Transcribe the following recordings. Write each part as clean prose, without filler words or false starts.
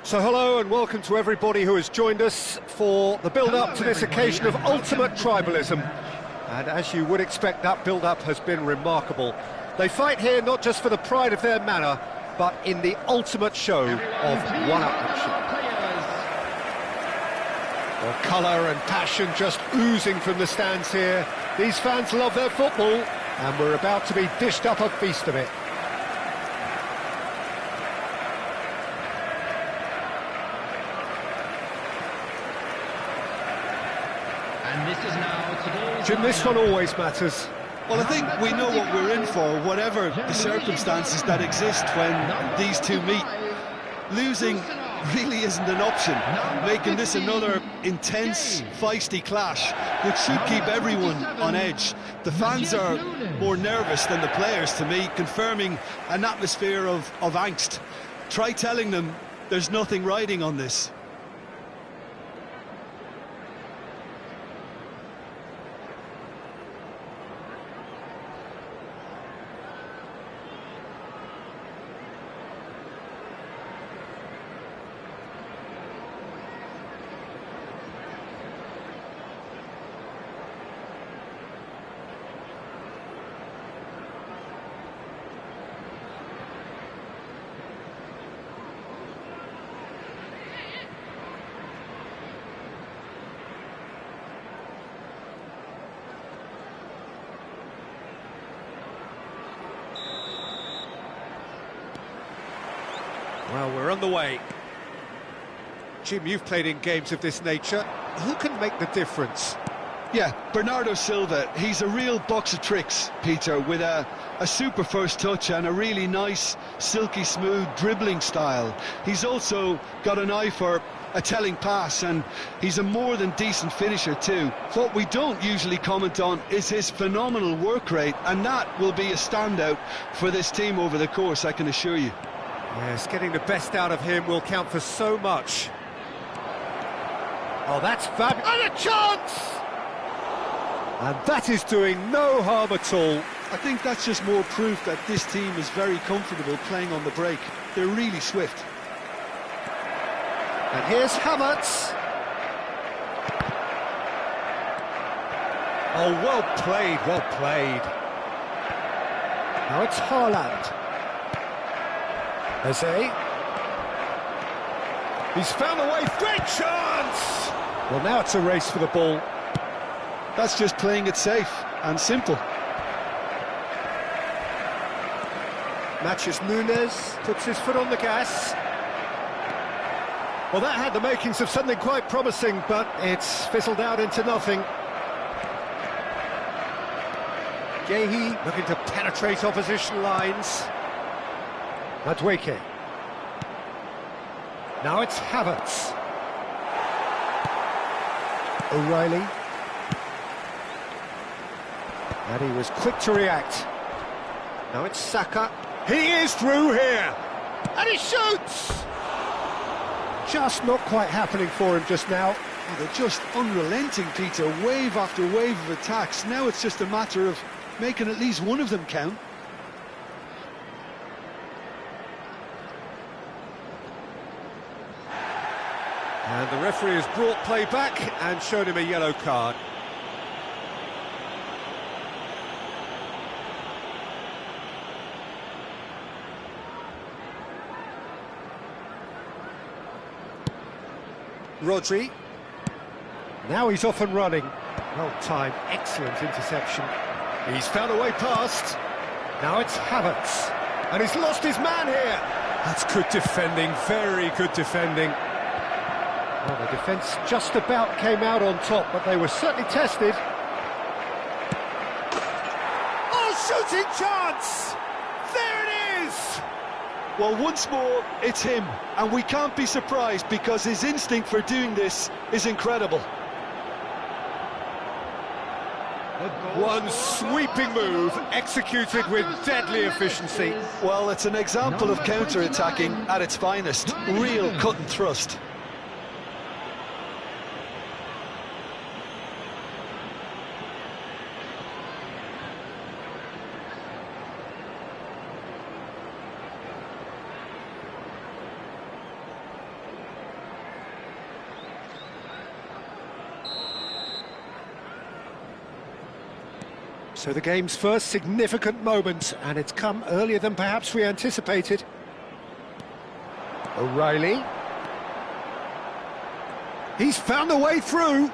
So hello and welcome to everybody who has joined us for the build-up to this occasion of ultimate tribalism. And as you would expect, that build-up has been remarkable. They fight here not just for the pride of their manor, but in the ultimate show of one-upmanship. Well, colour and passion just oozing from the stands here. These fans love their football, and we're about to be dished up a feast of it. Jim, this one always matters. Well, I think we know what we're in for, whatever the circumstances that exist when these two meet. Losing really isn't an option, making this another intense, feisty clash, which should keep everyone on edge. The fans are more nervous than the players, to me, confirming an atmosphere of angst. Try telling them there's nothing riding on this. Well, we're on the way. Jim, you've played in games of this nature. Who can make the difference? Yeah, Bernardo Silva, he's a real box of tricks, Peter, with a super first touch and a really nice, silky smooth dribbling style. He's also got an eye for a telling pass, and he's a more than decent finisher too. What we don't usually comment on is his phenomenal work rate, and that will be a standout for this team over the course, I can assure you. Yes, getting the best out of him will count for so much. Oh, that's fabulous. And a chance! And that is doing no harm at all. I think that's just more proof that this team is very comfortable playing on the break. They're really swift. And here's Havertz. Oh, well played, well played. Now it's Haaland. Jose. He's found a way, great chance! Well, now it's a race for the ball. That's just playing it safe and simple. Matches Nunes, puts his foot on the gas. Well, that had the makings of something quite promising, but it's fizzled out into nothing. Gehi looking to penetrate opposition lines. Madueke. Now it's Havertz. O'Reilly. And he was quick to react. Now it's Saka. He is through here! And he shoots! Just not quite happening for him just now. Oh, they're just unrelenting, Peter. Wave after wave of attacks. Now it's just a matter of making at least one of them count. And the referee has brought play back and shown him a yellow card. Rodri. Now he's off and running. Well timed, excellent interception. He's found a way past. Now it's Havertz. And he's lost his man here. That's good defending, very good defending. Well, the defence just about came out on top, but they were certainly tested. Oh, shooting chance! There it is! Well, once more, it's him, and we can't be surprised because his instinct for doing this is incredible. One sweeping move, executed with deadly efficiency. Well, it's an example of counter-attacking at its finest. Real cut and thrust. So the game's first significant moment, and it's come earlier than perhaps we anticipated. O'Reilly. He's found a way through.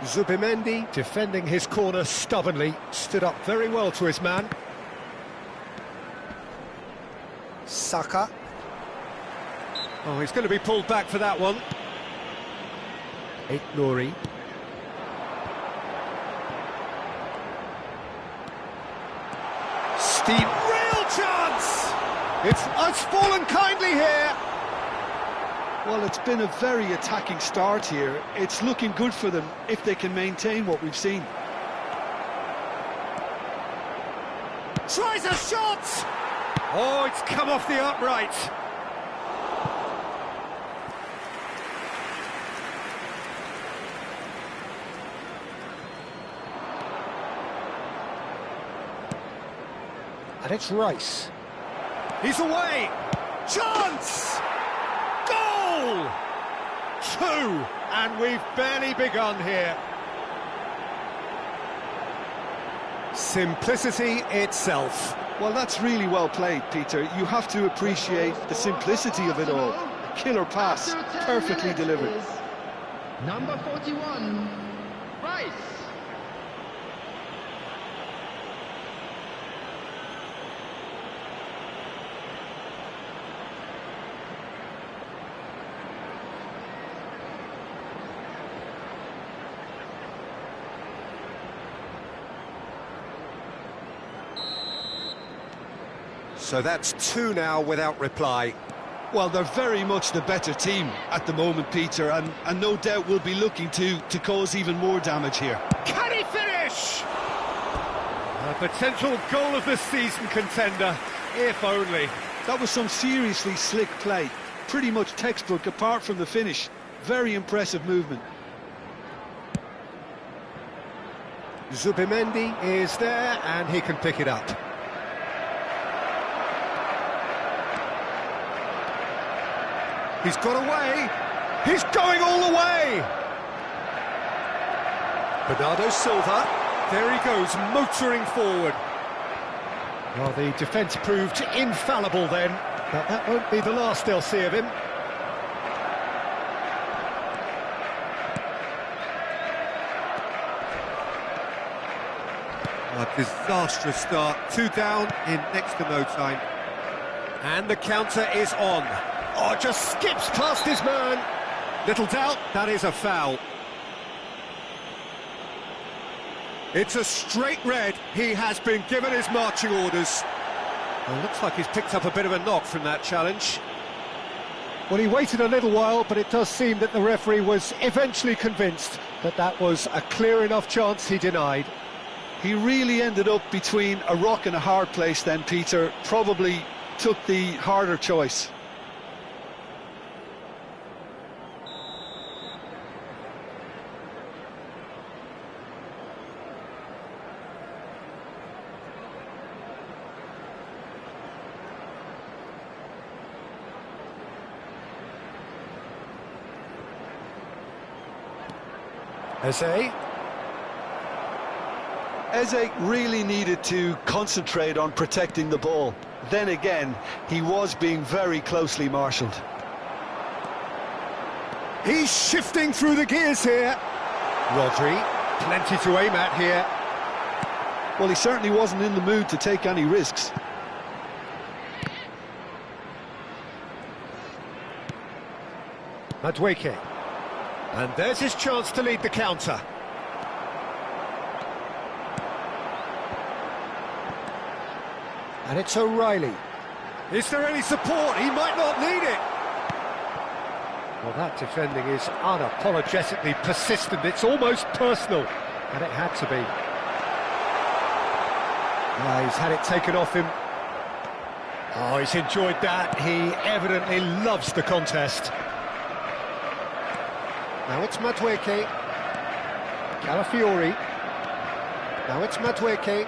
Zubimendi, defending his corner stubbornly, stood up very well to his man. Saka. Oh, he's going to be pulled back for that one. Nouri. Steve, real chance! It's fallen kindly here. Well, it's been a very attacking start here. It's looking good for them if they can maintain what we've seen. Tries a shot! Oh, it's come off the upright. And it's Rice. He's away! Chance! Goal! 2, and we've barely begun here. Simplicity itself. Well, that's really well played, Peter. You have to appreciate the simplicity of it all. A killer pass, perfectly delivered. Number 41, Rice. So that's 2 now without reply. Well, they're very much the better team at the moment, Peter, and no doubt will be looking to cause even more damage here. Can he finish? A potential goal of the season contender, if only. That was some seriously slick play. Pretty much textbook apart from the finish. Very impressive movement. Zubimendi is there, and he can pick it up. He's got away. He's going all the way. Bernardo Silva. There he goes, motoring forward. Well, the defence proved infallible then, but that won't be the last they'll see of him. A disastrous start. 2 down in next to no time. And the counter is on. Oh, just skips past his man. Little doubt, that is a foul. It's a straight red. He has been given his marching orders. Well, looks like he's picked up a bit of a knock from that challenge. Well, he waited a little while, but it does seem that the referee was eventually convinced that that was a clear enough chance he denied. He really ended up between a rock and a hard place then, Peter. Probably took the harder choice. Eze really needed to concentrate on protecting the ball. Then again, he was being very closely marshalled. He's shifting through the gears here. Rodri, plenty to aim at here. Well, he certainly wasn't in the mood to take any risks. Madueke. And there's his chance to lead the counter. And it's O'Reilly. Is there any support? He might not need it. Well, that defending is unapologetically persistent. It's almost personal. And it had to be. He's had it taken off him. Oh, he's enjoyed that. He evidently loves the contest. Now it's Madueke. Calafiori. Now it's Madueke.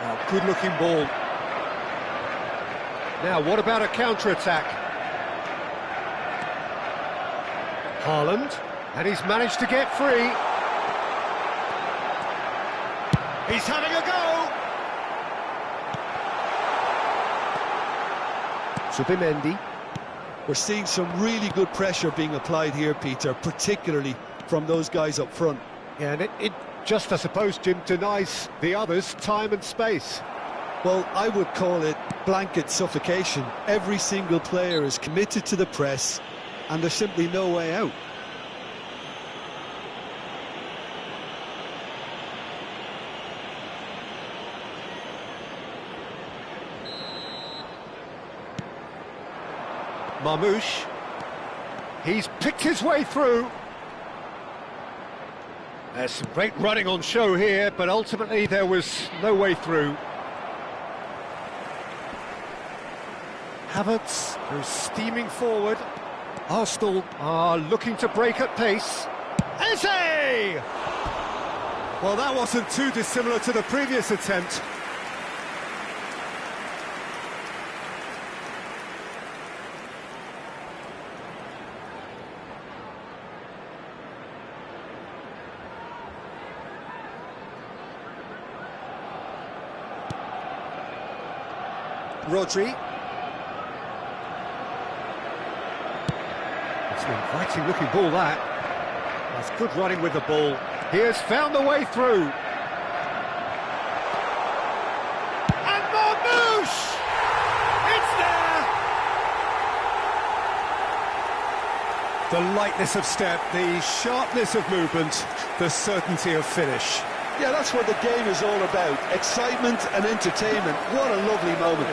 Oh, good-looking ball. Now, what about a counter-attack? Haaland, and he's managed to get free. He's having a go! Zubimendi. We're seeing some really good pressure being applied here, Peter, particularly from those guys up front. Yeah, and it just, I suppose, Jim, denies the others time and space. Well, I would call it blanket suffocation. Every single player is committed to the press, and there's simply no way out. Marmouche. He's picked his way through. There's some great running on show here, but ultimately there was no way through. Havertz, who's steaming forward. Arsenal are looking to break at pace. Eze! Well, that wasn't too dissimilar to the previous attempt. Rodri. It's an inviting looking ball, that. That's good running with the ball. He has found the way through. And Marmouche! It's there! The lightness of step, the sharpness of movement, the certainty of finish. Yeah, that's what the game is all about. Excitement and entertainment. What a lovely moment.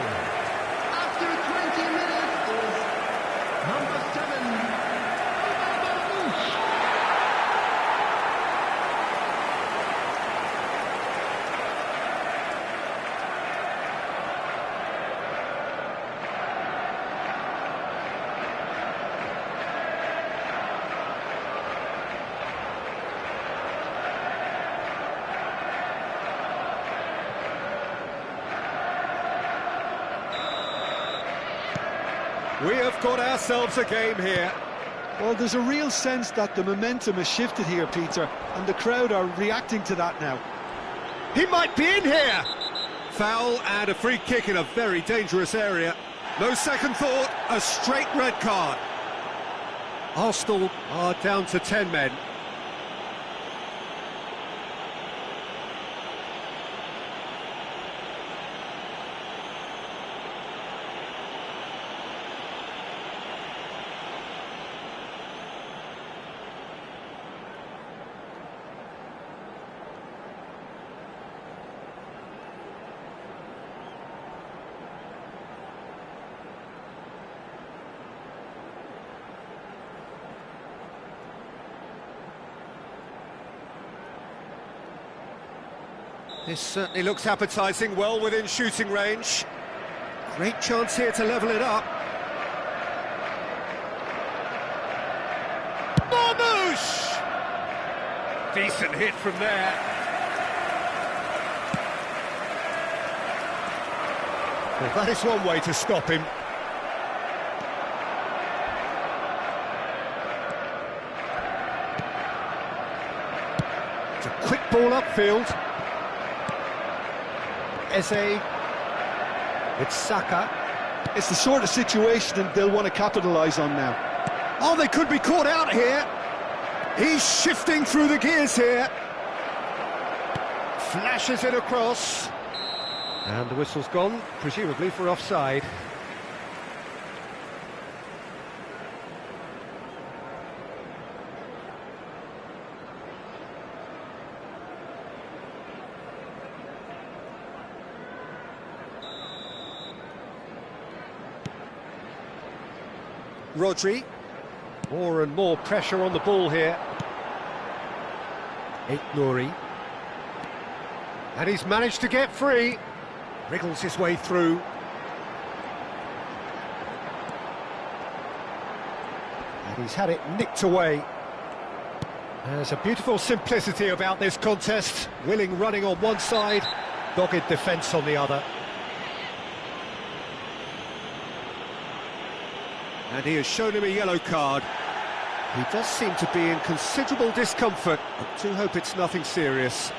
After 20 minutes is number 7, Marmouche. We have got ourselves a game here. Well, there's a real sense that the momentum has shifted here, Peter, and the crowd are reacting to that now. He might be in here! Foul and a free kick in a very dangerous area. No second thought, a straight red card. Arsenal are down to 10 men. This certainly looks appetising, well within shooting range. Great chance here to level it up. Marmouche! Decent hit from there. Well, that is one way to stop him. It's a quick ball upfield. Eze, it's Saka. It's the sort of situation that they'll want to capitalise on now. Oh, they could be caught out here. He's shifting through the gears here. Flashes it across. And the whistle's gone, presumably for offside. Rodri, more and more pressure on the ball here. Nouri, and he's managed to get free. Wriggles his way through. And he's had it nicked away. There's a beautiful simplicity about this contest. Willing running on one side, dogged defence on the other. And he has shown him a yellow card. He does seem to be in considerable discomfort. I do hope it's nothing serious.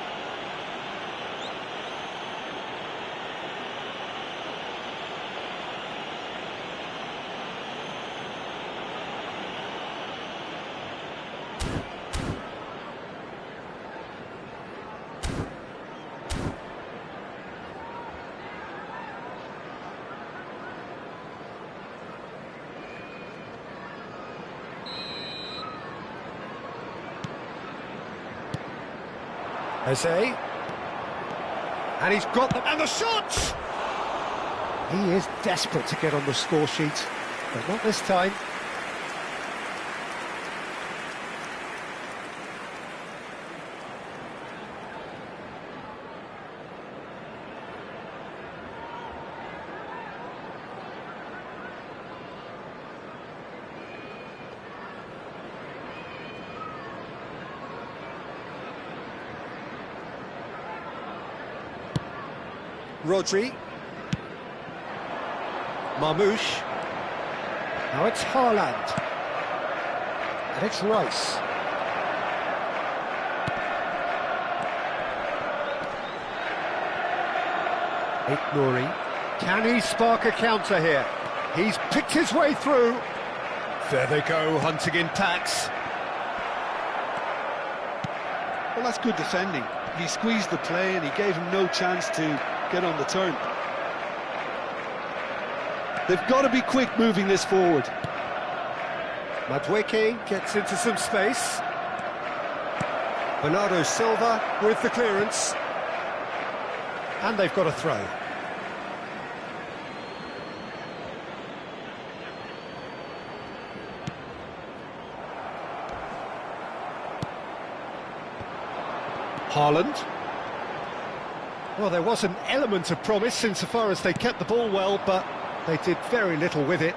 Eze. And he's got them, and the shot! He is desperate to get on the score sheet, but not this time. Rodri. Marmoush. Now it's Haaland. And it's Rice. Nouri. Can he spark a counter here? He's picked his way through. There they go, hunting in packs. Well, that's good defending. He squeezed the play and he gave him no chance to get on the turn. They've got to be quick moving this forward. Madueke gets into some space. Bernardo Silva with the clearance. And they've got a throw. Haaland. Well, there was an element of promise insofar as they kept the ball well, but they did very little with it.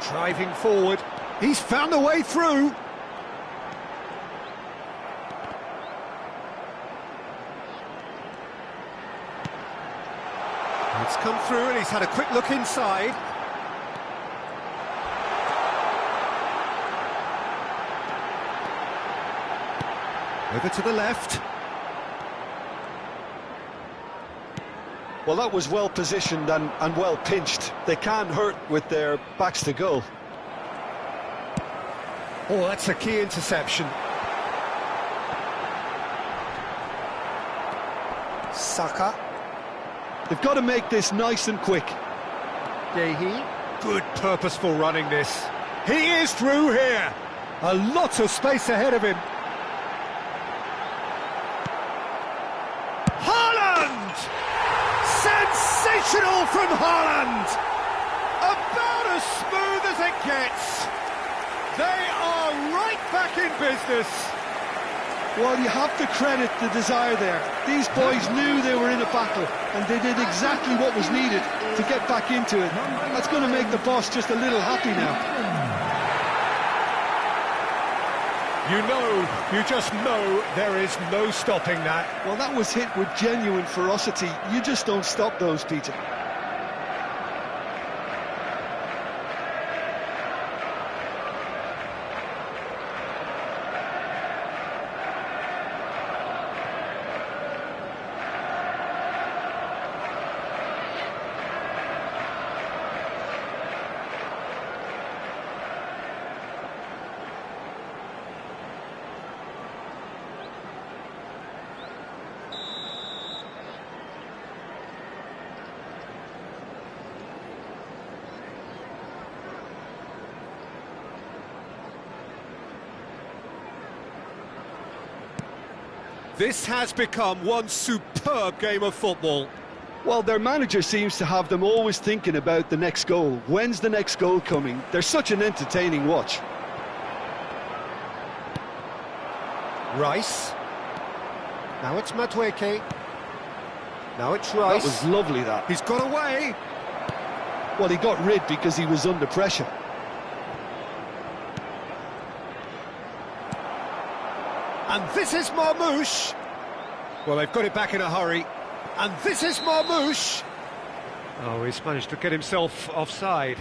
Driving forward. He's found a way through. It's come through and he's had a quick look inside. Over to the left. Well, that was well positioned and well pinched. They can't hurt with their backs to goal. Oh, that's a key interception. Saka. They've got to make this nice and quick. Dehi. Good purposeful running this. He is through here. A lot of space ahead of him. Sensational from Haaland! About as smooth as it gets. They are right back in business. Well, you have to credit the desire there. These boys knew they were in a battle, and they did exactly what was needed to get back into it. That's going to make the boss just a little happy now. You just know there is no stopping that. Well, that was hit with genuine ferocity. You just don't stop those, Peter. This has become one superb game of football. Well, their manager seems to have them always thinking about the next goal. When's the next goal coming? They're such an entertaining watch. Rice. Now it's Madueke. Now it's Rice. That was lovely, that. He's got away. Well, he got rid because he was under pressure. And this is Marmoush. Well, they've got it back in a hurry. And this is Marmoush. Oh, he's managed to get himself offside.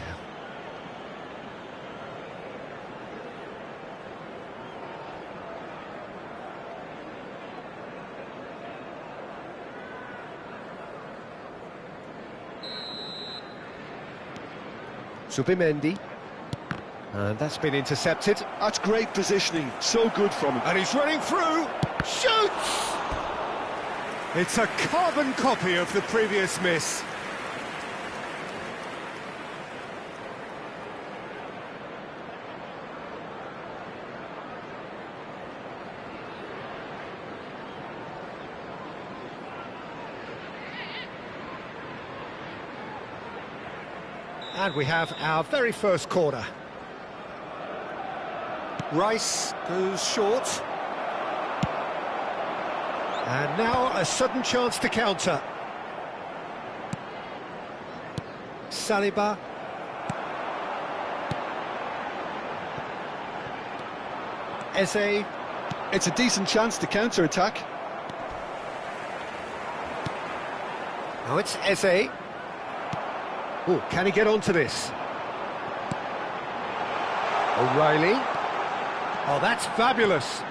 Zubimendi. And that's been intercepted. That's great positioning, so good from him. And he's running through. Shoots! It's a carbon copy of the previous miss. And we have our very first corner. Rice goes short. And now a sudden chance to counter. Saliba. Eze. It's a decent chance to counter-attack. Now it's Eze. Oh, can he get onto this? O'Reilly. Oh, that's fabulous.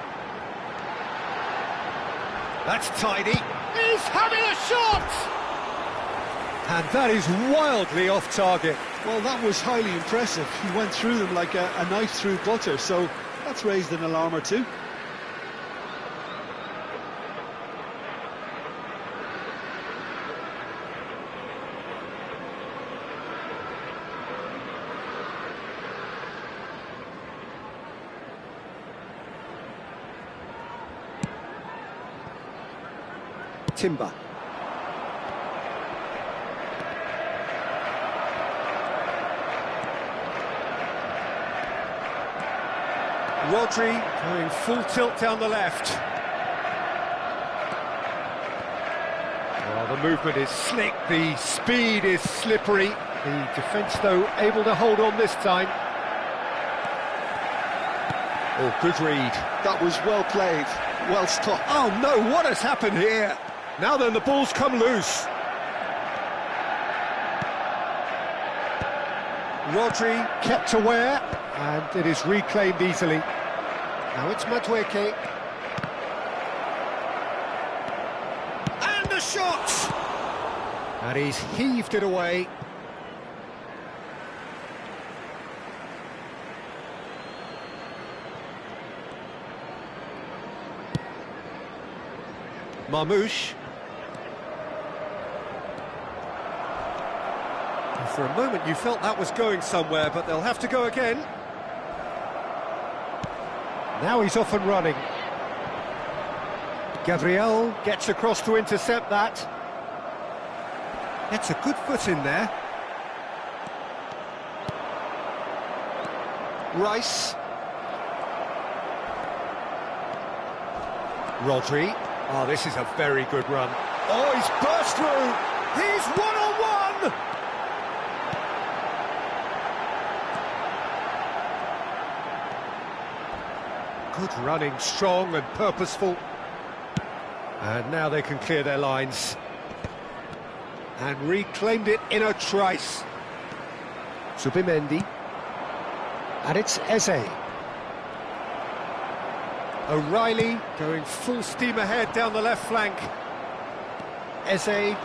That's tidy. He's having a shot! And that is wildly off target. Well, that was highly impressive. He went through them like a knife through butter, so that's raised an alarm or two. Timber. Rodri going full tilt down the left. Well, the movement is slick, the speed is slippery. The defence, though, able to hold on this time. Oh, good read. That was well played, well stopped. Oh no, what has happened here? Now then, the ball's come loose. Rodri kept aware, and it is reclaimed easily. Now it's Madueke. And the shot! And he's heaved it away. Marmouche. And for a moment you felt that was going somewhere, but they'll have to go again. Now he's off and running. Gabriel gets across to intercept that. Gets a good foot in there. Rice. Rodri. Oh, this is a very good run. Oh, he's burst through. He's one-on-one. Good running, strong and purposeful. And now they can clear their lines. And reclaimed it in a trice. Zubimendi. And it's Eze. O'Reilly going full steam ahead down the left flank. Eze.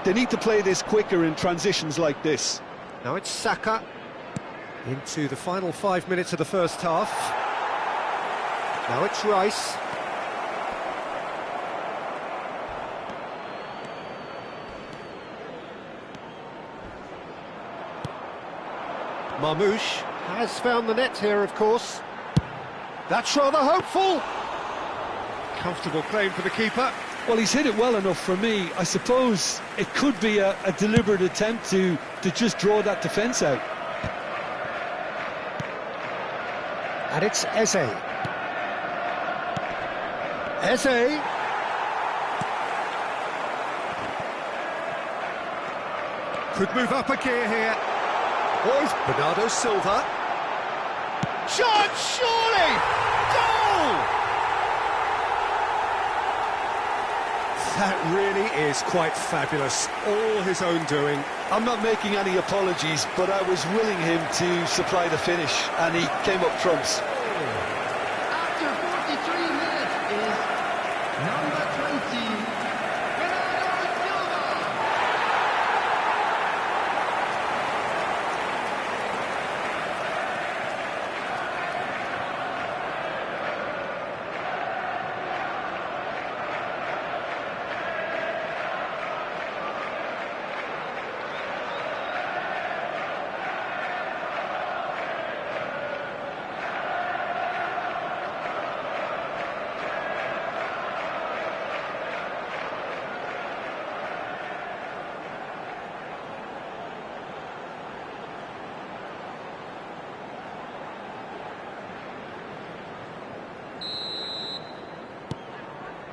They need to play this quicker in transitions like this. Now it's Saka. Into the final 5 minutes of the first half. Now it's Rice. Marmouche has found the net here, of course. That's rather hopeful. Comfortable claim for the keeper. Well, he's hit it well enough for me. I suppose it could be a deliberate attempt to just draw that defence out. And it's Eze. Eze. Could move up a gear here. Boys, Bernardo Silva. Shot, surely! Goal! That really is quite fabulous. All his own doing. I'm not making any apologies, but I was willing him to supply the finish, and he came up trumps. After 43 minutes is number 20, Bernardo Silva.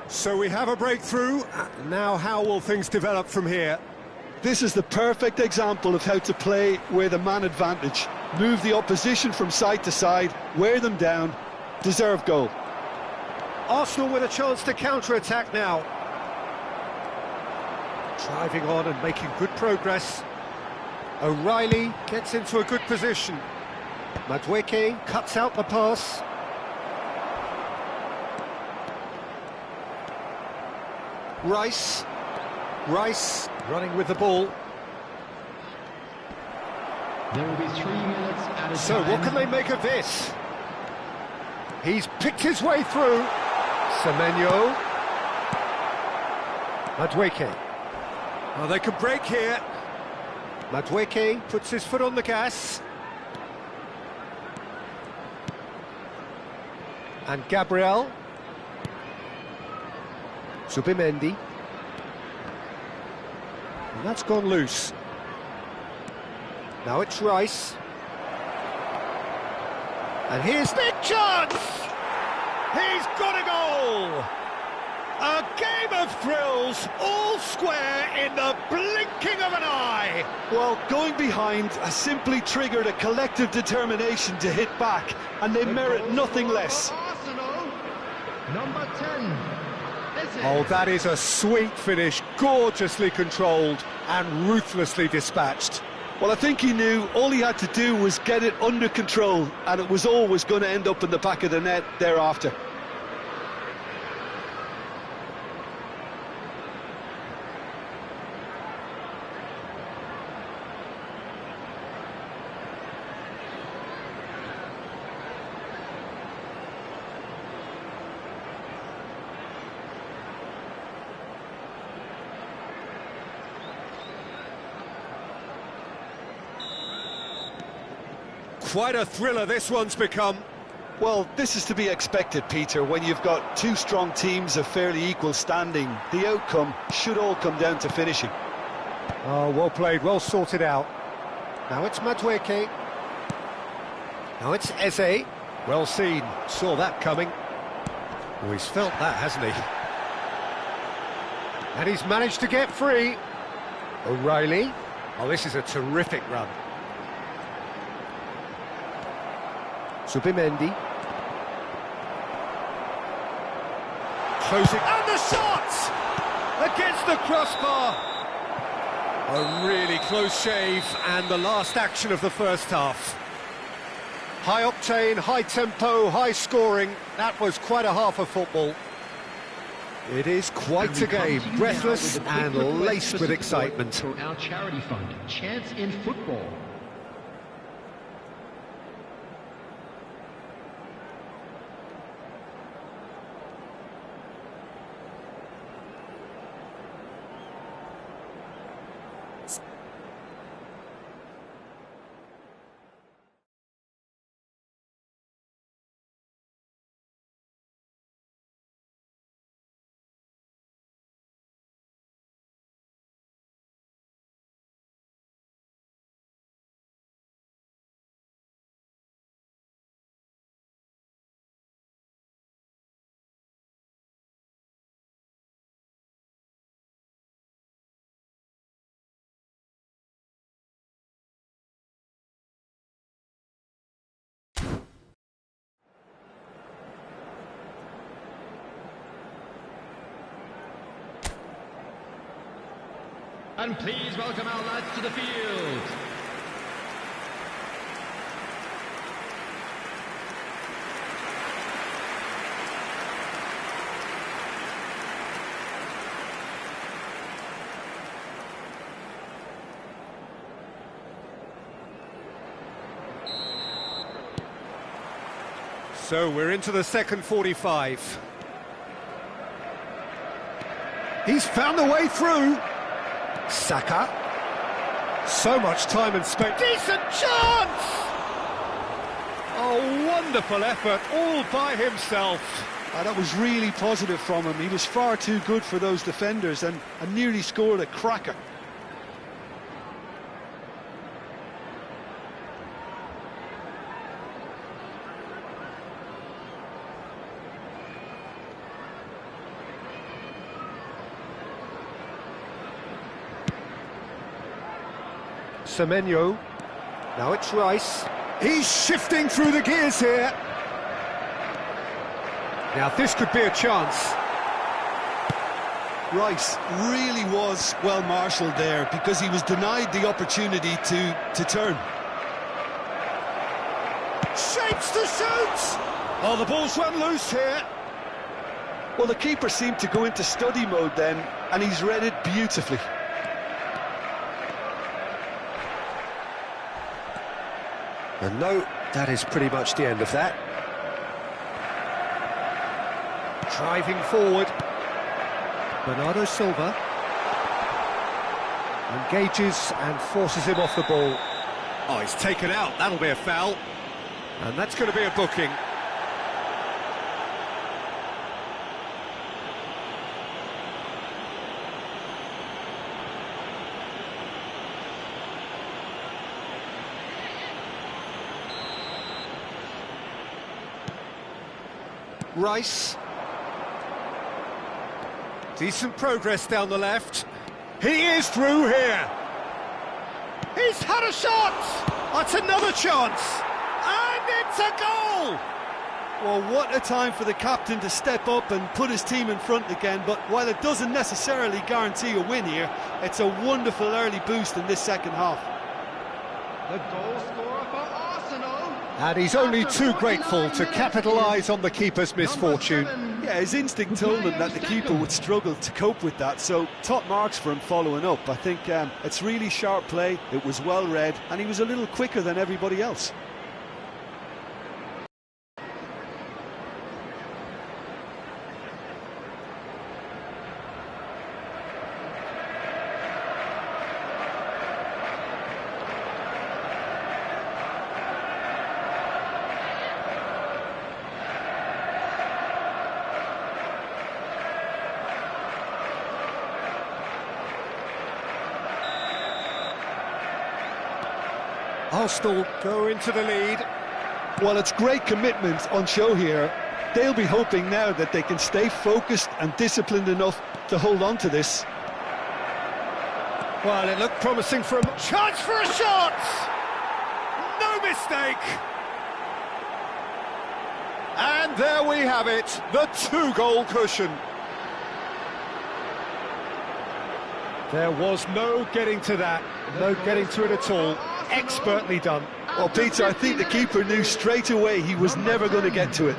So we have a breakthrough. Now how will things develop from here? This is the perfect example of how to play with a man advantage. Move the opposition from side to side, wear them down, deserve goal. Arsenal with a chance to counter-attack now. Driving on and making good progress. O'Reilly gets into a good position. Madueke cuts out the pass. Rice running with the ball. There will be 3 minutes at a So time. what can they make of this? He's picked his way through. Semenyo. Madueke. Oh, they could break here. Madueke puts his foot on the gas. And Gabriel. Zubimendi. And that's gone loose. Now it's Rice. And here's the chance! He's got a goal! A game of thrills, all square in the blinking of an eye! Well, going behind has simply triggered a collective determination to hit back, and they merit nothing less. Arsenal, number 10. Oh, that is a sweet finish, gorgeously controlled and ruthlessly dispatched. Well, I think he knew all he had to do was get it under control, and it was always going to end up in the back of the net thereafter. Quite a thriller this one's become. Well, this is to be expected, Peter, when you've got two strong teams of fairly equal standing. The outcome should all come down to finishing. Oh, well played, well sorted out. Now it's Madueke. Now it's Eze. Well seen, saw that coming. Oh, he's felt that, hasn't he? And he's managed to get free. O'Reilly. Oh, this is a terrific run. Zubimendi. Closing, and the shot! Against the crossbar! A really close shave, and the last action of the first half. High octane, high tempo, high scoring. That was quite a half of football. It is quite a game, breathless and laced with excitement. For our charity fund, Chance in Football. And please welcome our lads to the field. So we're into the second 45. He's found the way through. Saka. So much time and space. Decent chance! Oh, wonderful effort, all by himself. That was really positive from him. He was far too good for those defenders and nearly scored a cracker. Semenyo. Now it's Rice. He's shifting through the gears here. Now this could be a chance. Rice really was well marshalled there because he was denied the opportunity to turn. Shapes to shoot! Oh, the ball's run loose here. Well, the keeper seemed to go into study mode then, and he's read it beautifully. And no, that is pretty much the end of that. Driving forward. Bernardo Silva. Engages and forces him off the ball. Oh, he's taken out. That'll be a foul. And that's going to be a booking. Rice. Decent progress down the left. He is through here. He's had a shot. That's another chance. And it's a goal. Well, what a time for the captain to step up and put his team in front again. But while it doesn't necessarily guarantee a win here, it's a wonderful early boost in this second half. The goal scorer for Arsenal. And he's only too grateful to capitalise on the keeper's misfortune. Yeah, his instinct told him that the keeper would struggle to cope with that, so top marks for him following up. I think it's really sharp play, it was well read, and he was a little quicker than everybody else. Arsenal go into the lead. Well, it's great commitment on show here. They'll be hoping now that they can stay focused and disciplined enough to hold on to this. Well, it looked promising for a chance for a shot! No mistake! And there we have it, the two-goal cushion. There was no getting to that, no getting to it at all. Expertly done. Well, Peter, I think the keeper knew straight away he was never going to get to it.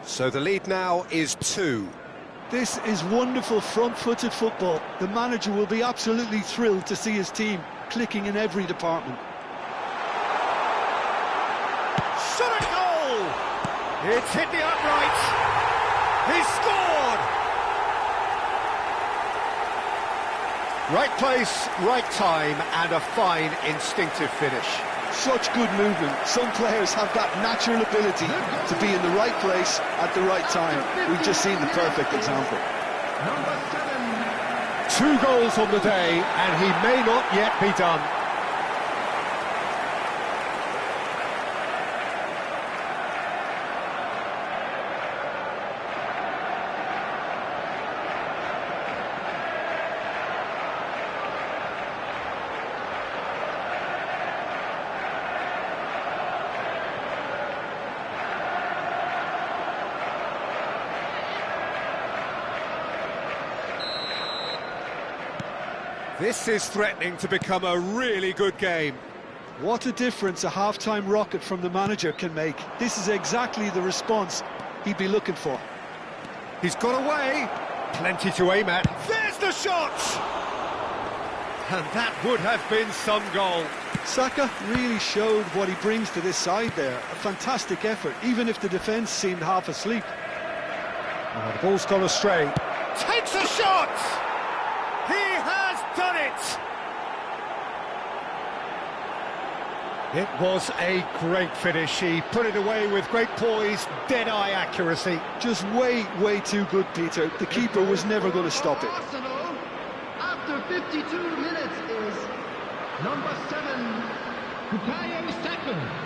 So the lead now is 2. This is wonderful front-footed football. The manager will be absolutely thrilled to see his team clicking in every department. Shot a goal! It's hit the upright. He's scored! Right place, right time, and a fine instinctive finish. Such good movement. Some players have that natural ability to be in the right place at the right time. We've just seen the perfect example. Number 2 7. goals on the day, and he may not yet be done. This is threatening to become a really good game. What a difference a half-time rocket from the manager can make. This is exactly the response he'd be looking for. He's got away. Plenty to aim at. There's the shot! And that would have been some goal. Saka really showed what he brings to this side there. A fantastic effort, even if the defence seemed half asleep. Oh, the ball's gone astray. takes a shot! He has done it! It was a great finish. He put it away with great poise, dead-eye accuracy. Just way too good, Peter. The keeper was never going to stop it. Arsenal, after 52 minutes, is number 7, Bukayo Saka.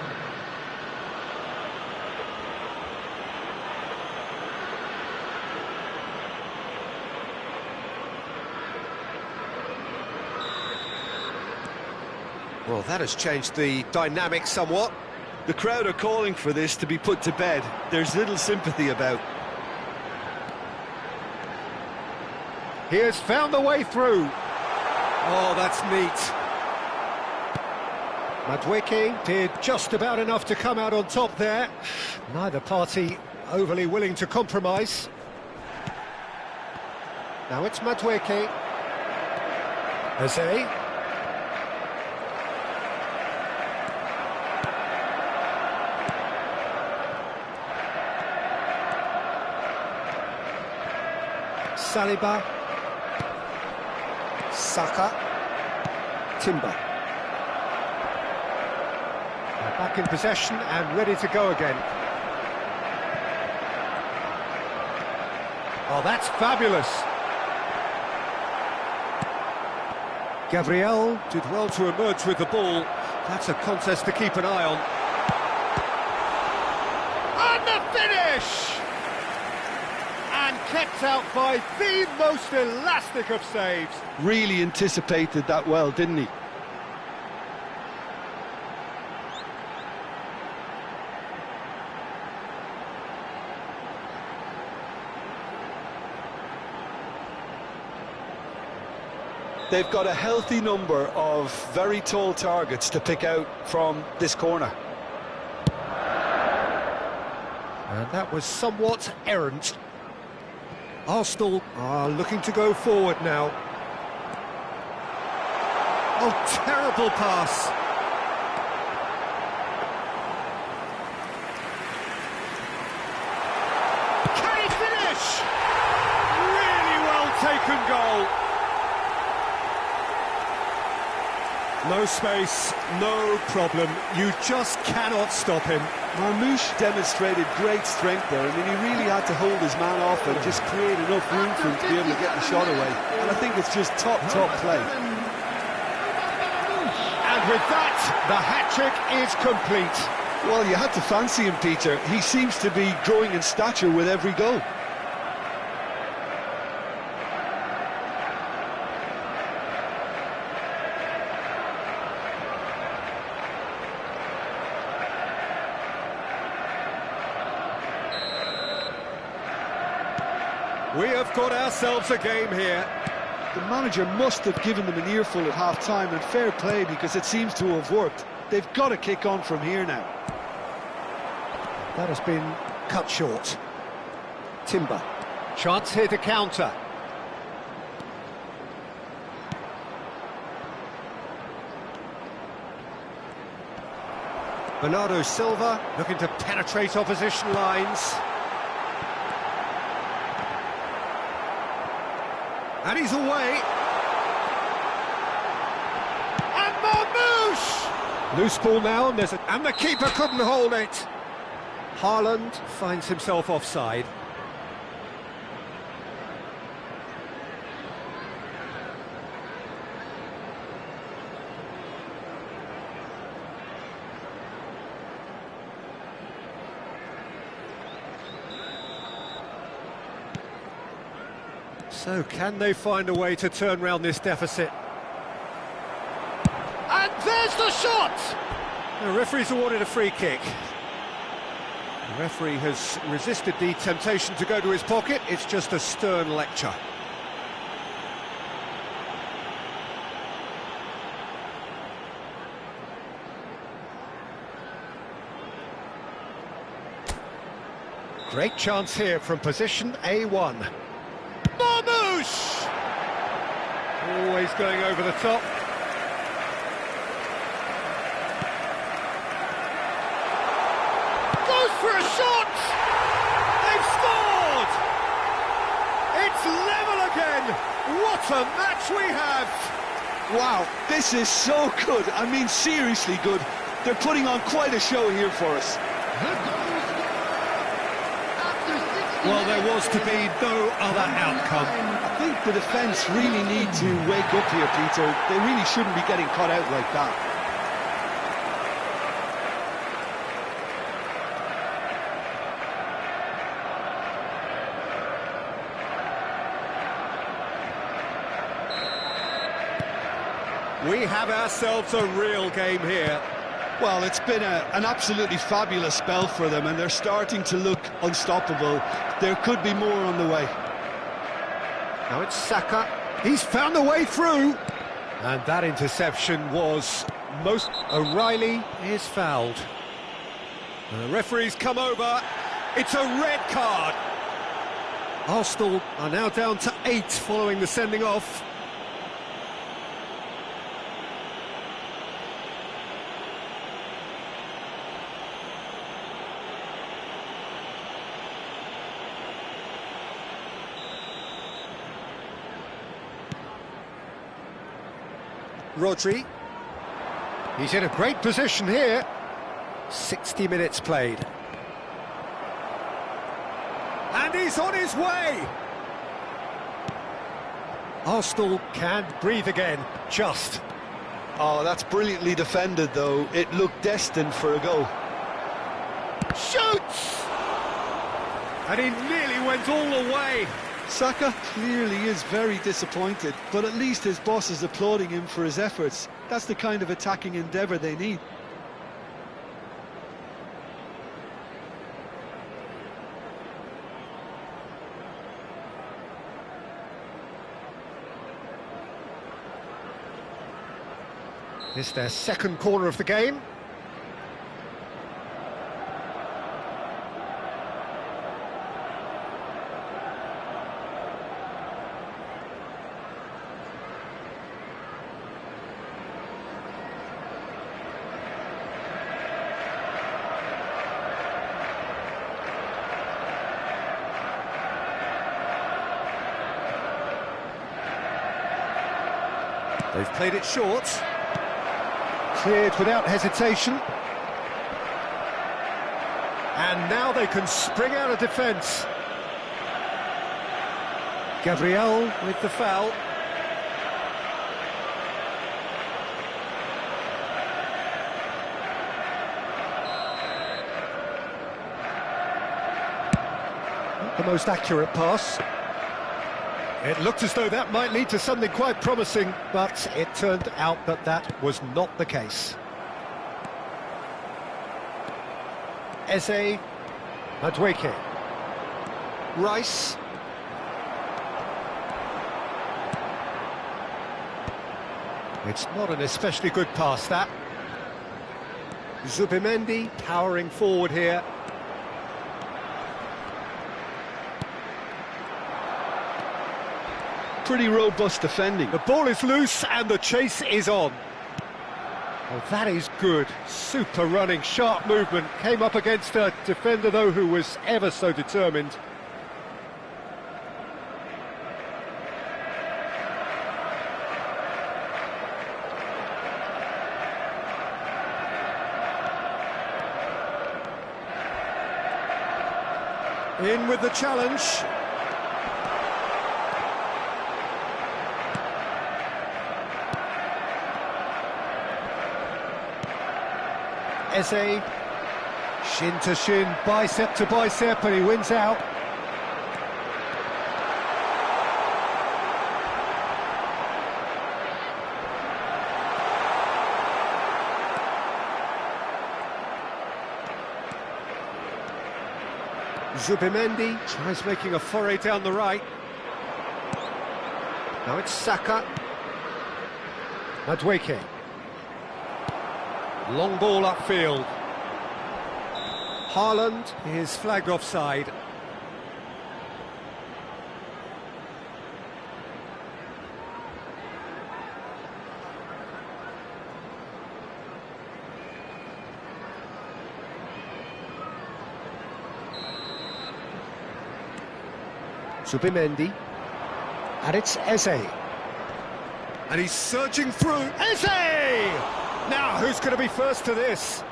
Well, that has changed the dynamic somewhat. The crowd are calling for this to be put to bed. There's little sympathy about. He has found the way through. Oh, that's neat. Madueke did just about enough to come out on top there. Neither party overly willing to compromise. Now it's Madueke. Jose. Saliba, Saka, Timber. They're back in possession and ready to go again. Oh, that's fabulous. Gabriel did well to emerge with the ball. That's a contest to keep an eye on. And the finish! And kept out by the most elastic of saves. Really anticipated that well, didn't he? They've got a healthy number of very tall targets to pick out from this corner. And that was somewhat errant. Arsenal are looking to go forward now. Oh, terrible pass. Can he finish? Really well taken goal. No space, no problem. You just cannot stop him. Marmoush demonstrated great strength there. I mean, he really had to hold his man off and just create enough room for him to be able to get the shot away. And I think it's just top play. And with that, the hat-trick is complete. Well, you had to fancy him, Peter. He seems to be growing in stature with every goal. We have got ourselves a game here. The manager must have given them an earful at half-time, and fair play, because it seems to have worked. They've got to kick on from here now. That has been cut short. Timber. Chance here to counter. Bernardo Silva looking to penetrate opposition lines. And he's away. And Marmoush! Loose ball now, and the keeper couldn't hold it. Haaland finds himself offside. So, can they find a way to turn round this deficit? And there's the shot! The referee's awarded a free kick. The referee has resisted the temptation to go to his pocket. It's just a stern lecture. Great chance here from position A1. Marmoush! Always going over the top. Goes for a shot! They've scored! It's It's level again! What a match we have! Wow, this is so good. I mean, seriously good. They're putting on quite a show here for us. Well, there was to be no other outcome. I think the defence really need to wake up here, Peter. They really shouldn't be getting caught out like that. We have ourselves a real game here. Well, it's been an absolutely fabulous spell for them, and they're starting to look unstoppable. There could be more on the way. Now it's Saka. He's found a way through. And that interception was most... O'Reilly is fouled. The referee's come over. It's a red card. Arsenal are now down to 8 following the sending off. Rodri. He's in a great position here. 60 minutes played. And he's on his way! Arsenal can breathe again, just. Oh, that's brilliantly defended, though. It looked destined for a goal. Shoots! And he nearly went all the way. Saka clearly is very disappointed, but at least his boss is applauding him for his efforts. That's the kind of attacking endeavour they need. This is their second corner of the game. They've played it short. Cleared without hesitation. And now they can spring out of defence. Gabriel with the foul. Not the most accurate pass. It looked as though that might lead to something quite promising, but it turned out that that was not the case. Eze, Madueke, Rice. It's not an especially good pass, that. Zubimendi powering forward here. Pretty robust defending. The ball is loose and the chase is on. Oh, that is good. Super running, sharp movement. Came up against a defender, though, who was ever so determined. In with the challenge. Eze, shin to shin, bicep to bicep, and he wins out. Zubimendi tries making a foray down the right. Now it's Saka. Madueke. Long ball upfield. Haaland is flagged offside. Zubimendi. And it's Eze. And he's surging through. Eze! Now, who's going to be first to this?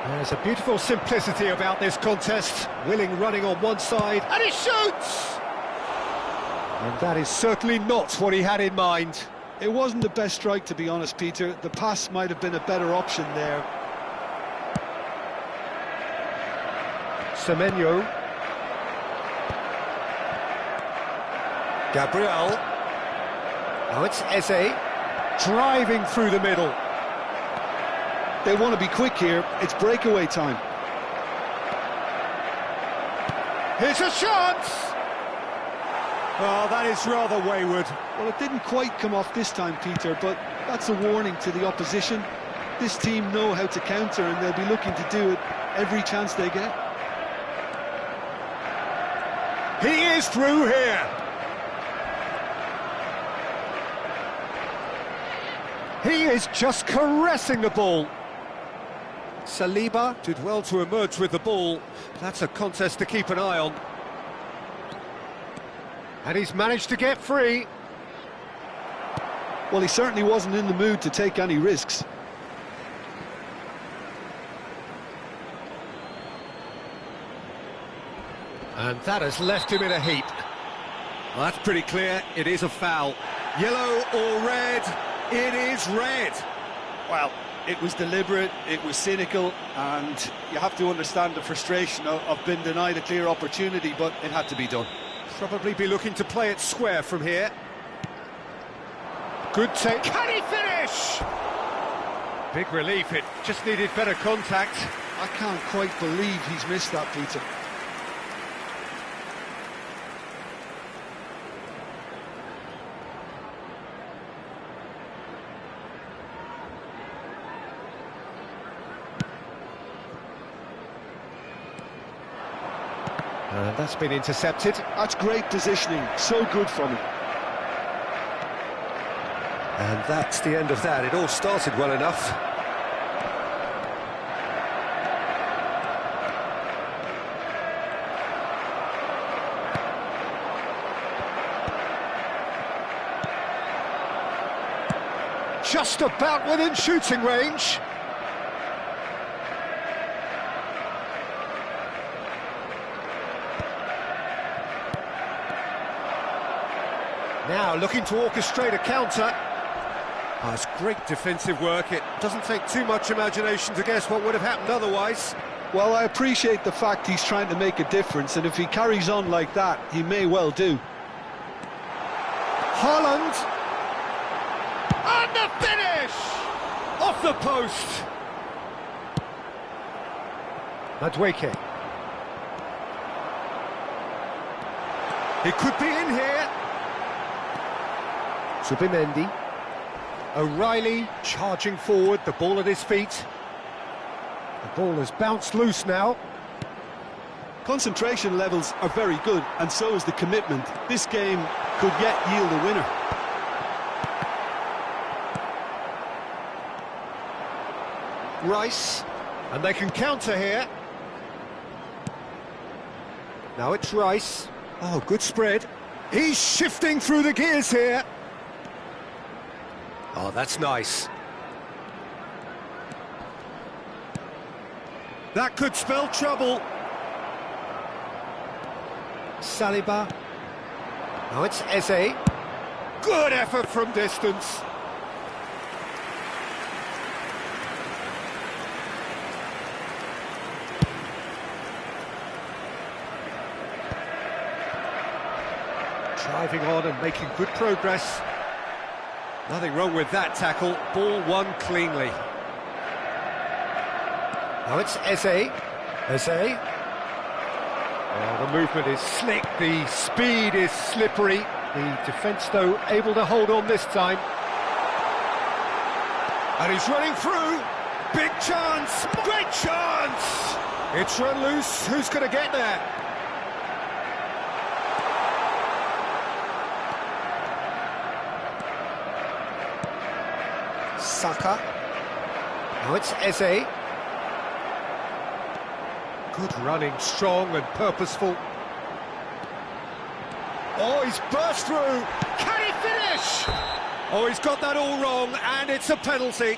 There's a beautiful simplicity about this contest. Willing running on one side, and he shoots! And that is certainly not what he had in mind. It wasn't the best strike, to be honest, Peter. The pass might have been a better option there. Semenyo. Gabriel. Now it's Eze, driving through the middle. They want to be quick here. It's breakaway time. Here's a chance! Oh, that is rather wayward. Well, it didn't quite come off this time, Peter, but that's a warning to the opposition. This team know how to counter, and they'll be looking to do it every chance they get. He is through here. He is just caressing the ball. Saliba did well to emerge with the ball. That's a contest to keep an eye on. And he's managed to get free. Well, he certainly wasn't in the mood to take any risks. And that has left him in a heap. Well, that's pretty clear. It is a foul. Yellow or red? It is red. Well, it was deliberate, it was cynical, and you have to understand the frustration of being denied a clear opportunity, but it had to be done. Probably be looking to play it square from here. Good take. Can he finish? Big relief, it just needed better contact. I can't quite believe he's missed that, Peter. And that's been intercepted. That's great positioning, so good from him. And that's the end of that. It all started well enough. Just about within shooting range. Now looking to orchestrate a counter. Oh, it's great defensive work. It doesn't take too much imagination to guess what would have happened otherwise. Well, I appreciate the fact he's trying to make a difference, and if he carries on like that, he may well do. Haaland. And the finish! Off the post. Madueke. He could be in here. Subimendi. O'Reilly charging forward, the ball at his feet. The ball has bounced loose now. Concentration levels are very good, and so is the commitment. This game could yet yield a winner. Rice, and they can counter here. Now it's Rice. Oh, good spread. He's shifting through the gears here. Oh, that's nice. That could spell trouble. Saliba. Now it's Eze. Good effort from distance. Driving on and making good progress. Nothing wrong with that tackle. Ball won cleanly. Now it's Eze. Eze. Oh, the movement is slick, the speed is slippery. The defence, though, able to hold on this time. And he's running through. Big chance. Great chance. It's run loose. Who's going to get there? Saka. Now it's Eze. Good running, strong and purposeful. Oh, he's burst through. Can he finish? Oh, he's got that all wrong, and it's a penalty.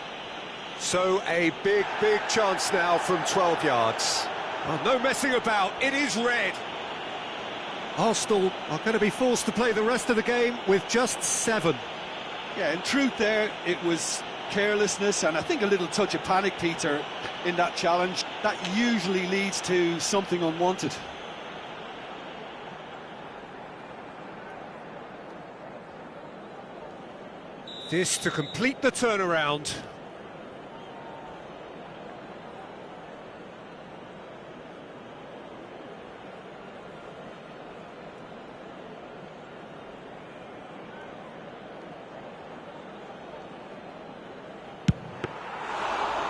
So a big chance now from 12 yards. Oh, no messing about, it is red. Arsenal are going to be forced to play the rest of the game with just 7. Yeah, in truth there, it was carelessness and I think a little touch of panic, Peter, in that challenge. That usually leads to something unwanted. This to complete the turnaround.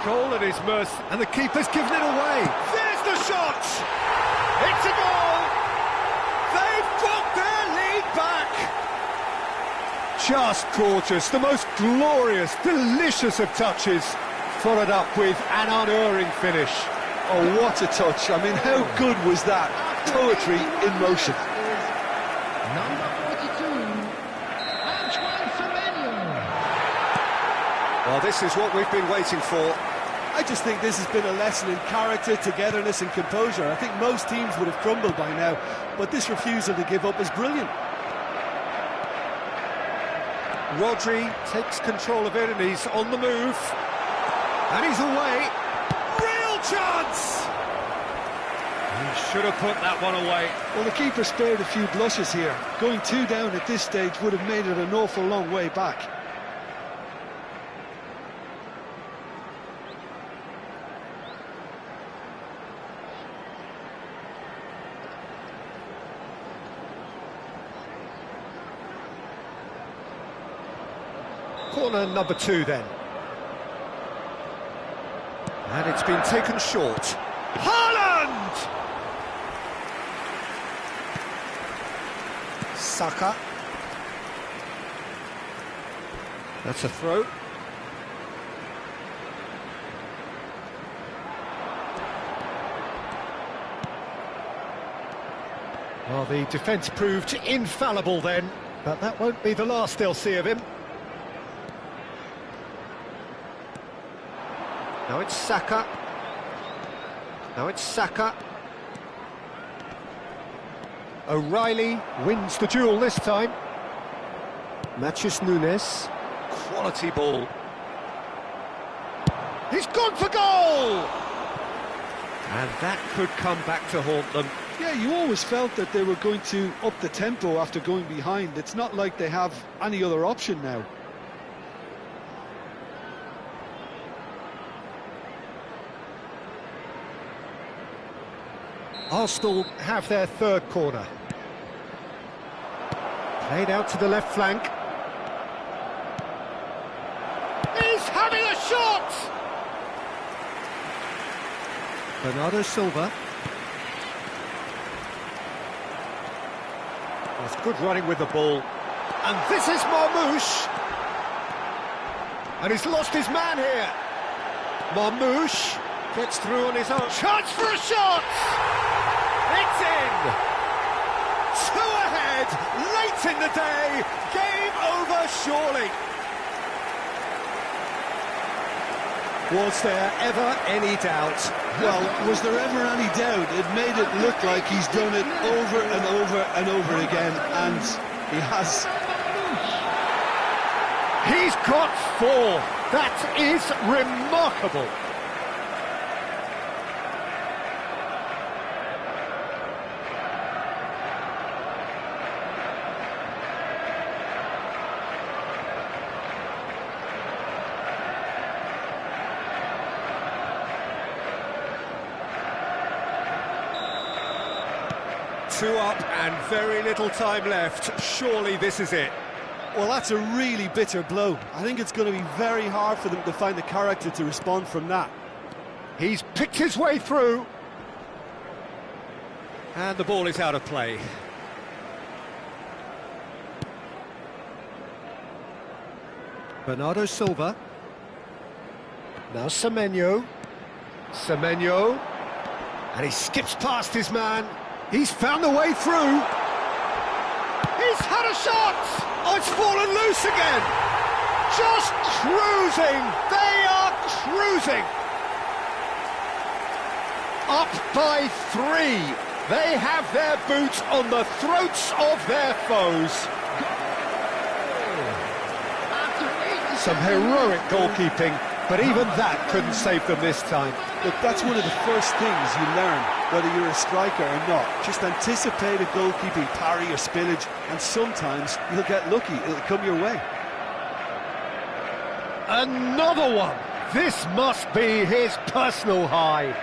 Goal at his mercy, and the keeper's given it away. There's the shot! It's a goal! They've got their lead back! Just gorgeous, the most glorious, delicious of touches, followed up with an unerring finish. Oh, what a touch. I mean, how good was that? Poetry in motion. Number 42, Antoine Semenyo. Well, this is what we've been waiting for. I just think this has been a lesson in character, togetherness and composure. I think most teams would have crumbled by now, but this refusal to give up is brilliant. Rodri takes control of it and he's on the move. And he's away. Real chance! He should have put that one away. Well, the keeper spared a few blushes here. Going 2 down at this stage would have made it an awful long way back. Corner number 2 then. And it's been taken short. Haaland! Saka. That's a throw. Well, the defence proved infallible then, but that won't be the last they'll see of him. Now it's Saka. Now it's Saka. O'Reilly wins the duel this time. Matheus Nunes. Quality ball. He's gone for goal! And that could come back to haunt them. Yeah, you always felt that they were going to up the tempo after going behind. It's not like they have any other option now. Arsenal have their 3rd corner. Played out to the left flank. He's having a shot! Bernardo Silva. That's good running with the ball. And this is Marmoush. And he's lost his man here. Marmoush gets through on his own. Chance for a shot! It's in! 2 ahead, late in the day, game over surely. Was there ever any doubt? Well, was there ever any doubt? It made it look like he's done it over and over and over again, and he has. He's got 4. That is remarkable. Two up and very little time left. Surely this is it. Well, that's a really bitter blow. I think it's going to be very hard for them to find the character to respond from that. He's picked his way through. And the ball is out of play. Bernardo Silva. Now Semenyo. Semenyo. And he skips past his man. He's found a way through. He's had a shot! Oh, it's fallen loose again! Just cruising! They are cruising! Up by 3. They have their boot on the throats of their foes. Some heroic goalkeeping, but even that couldn't save them this time. Look, that's one of the first things you learn, whether you're a striker or not. Just anticipate a goalkeeping parry or spillage, and sometimes you'll get lucky, it'll come your way. Another one! This must be his personal high.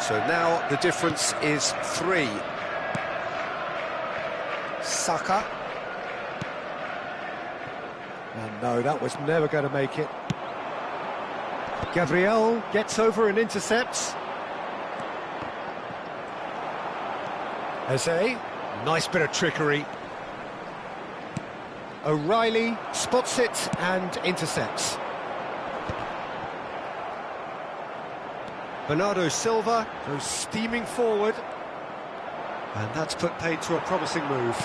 So now the difference is 3. Saka. And no, that was never going to make it. Gabriel gets over and intercepts. Eze, nice bit of trickery. O'Reilly spots it and intercepts. Bernardo Silva goes steaming forward. And that's put paid to a promising move.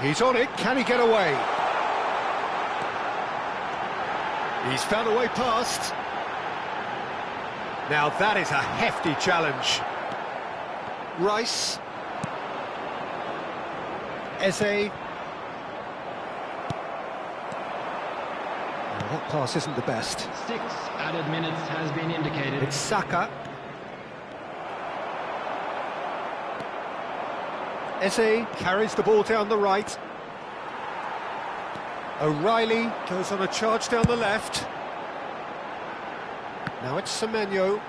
He's on it, can he get away? He's found a way past. Now that is a hefty challenge. Rice. Eze. That pass isn't the best. 6 added minutes has been indicated. It's Saka. Eze carries the ball down the right. O'Reilly goes on a charge down the left. Now it's Semenyo.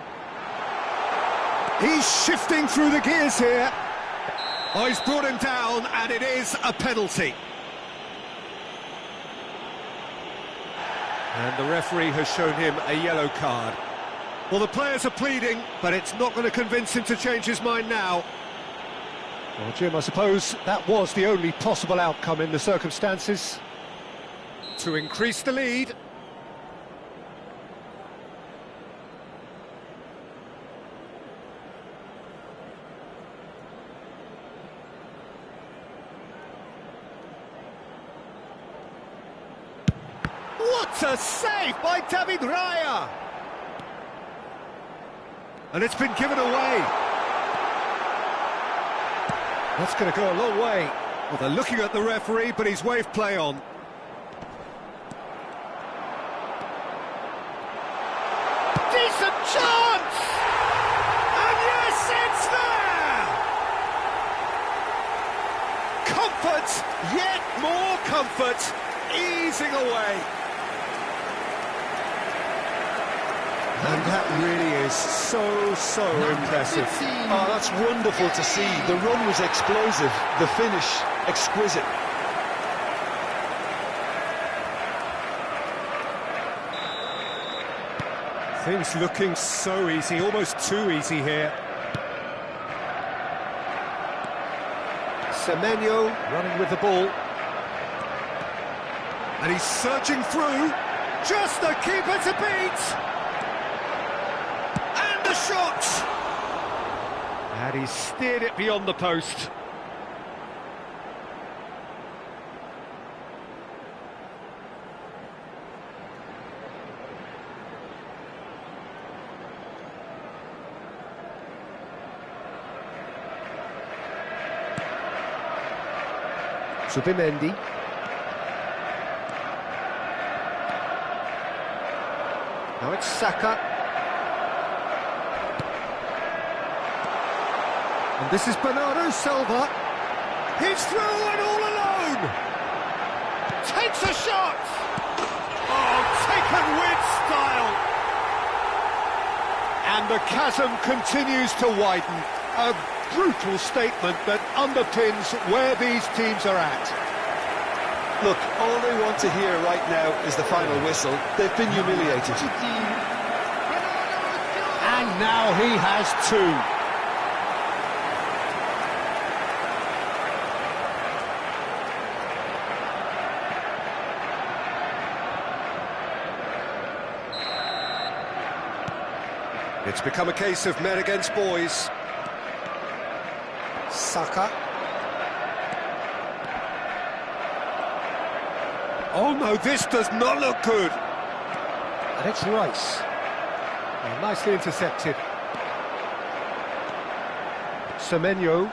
He's shifting through the gears here. Oh, he's brought him down, and it is a penalty. And the referee has shown him a yellow card. Well, the players are pleading, but it's not going to convince him to change his mind now. Well, Jim, I suppose that was the only possible outcome in the circumstances. To increase the lead. What a save by David Raya! And it's been given away. That's going to go a long way. Well, they're looking at the referee, but he's waved play on. Decent chance! And yes, it's there! Comfort, yet more comfort, easing away. And that really is so impressive. Oh, that's wonderful to see. The run was explosive, the finish exquisite. Things looking so easy, almost too easy here. Semenyo running with the ball. And he's surging through, just the keeper to beat! And the shot! And he steered it beyond the post. Subimendi. Now it's Saka. And this is Bernardo Silva. He's through and all alone. Takes a shot. Oh, taken with style. And the chasm continues to widen. A brutal statement that underpins where these teams are at. Look, all they want to hear right now is the final whistle. They've been humiliated. And now he has two. It's become a case of men against boys. Saka. Oh no, this does not look good. And it's Rice. Well, nicely intercepted. Semenyo.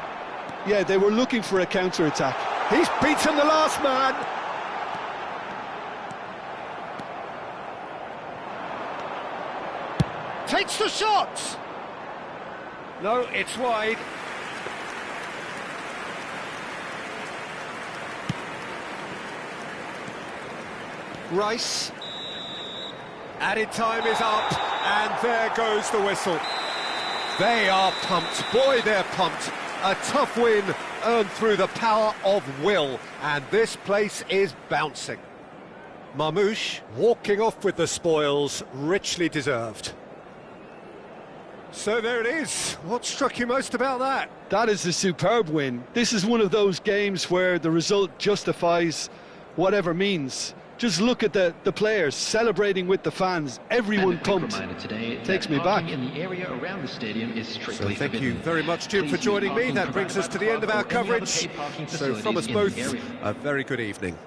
Yeah, they were looking for a counter-attack. He's beaten the last man. Takes the shot. No, it's wide. Rice. Added time is up, and there goes the whistle. They are pumped. Boy, they're pumped. A tough win earned through the power of will, and this place is bouncing. Marmoush walking off with the spoils, richly deserved. So there it is. What struck you most about that? That is a superb win. This is one of those games where the result justifies whatever means. Just look at the players celebrating with the fans. Everyone pumped. Takes me back. In the area around the stadium is strictly So thank you very much, Jim, for joining me. That brings us to the end of our coverage. So from us both, a very good evening.